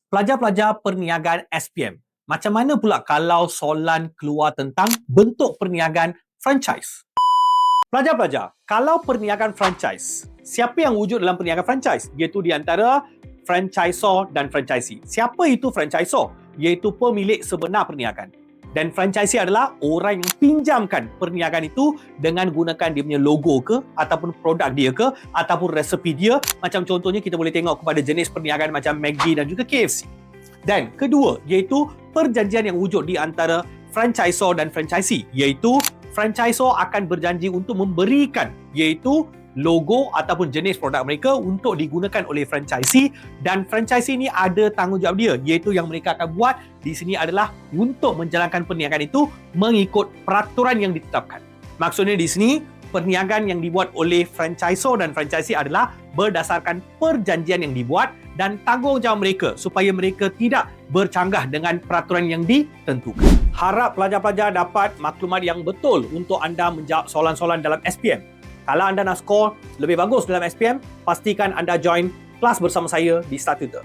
Pelajar-pelajar perniagaan SPM, macam mana pula kalau soalan keluar tentang bentuk perniagaan franchise? Pelajar-pelajar, kalau perniagaan franchise, siapa yang wujud dalam perniagaan franchise? Iaitu di antara franchisor dan franchisee. Siapa itu franchisor? Iaitu pemilik sebenar perniagaan. Dan franchisee adalah orang yang pinjamkan perniagaan itu dengan gunakan dia punya logo ke, ataupun produk dia ke, ataupun resepi dia. Macam contohnya kita boleh tengok kepada jenis perniagaan macam McD dan juga KFC. Dan kedua, iaitu perjanjian yang wujud di antara franchisor dan franchisee. Iaitu franchisor akan berjanji untuk memberikan iaitu logo ataupun jenis produk mereka untuk digunakan oleh franchisee, dan franchisee ni ada tanggungjawab dia, iaitu yang mereka akan buat di sini adalah untuk menjalankan perniagaan itu mengikut peraturan yang ditetapkan. Maksudnya di sini perniagaan yang dibuat oleh franchisor dan franchisee adalah berdasarkan perjanjian yang dibuat dan tanggungjawab mereka supaya mereka tidak bercanggah dengan peraturan yang ditentukan. Harap pelajar-pelajar dapat maklumat yang betul untuk anda menjawab soalan-soalan dalam SPM. Kalau anda nak skor lebih bagus dalam SPM, pastikan anda join kelas bersama saya di StarTutor.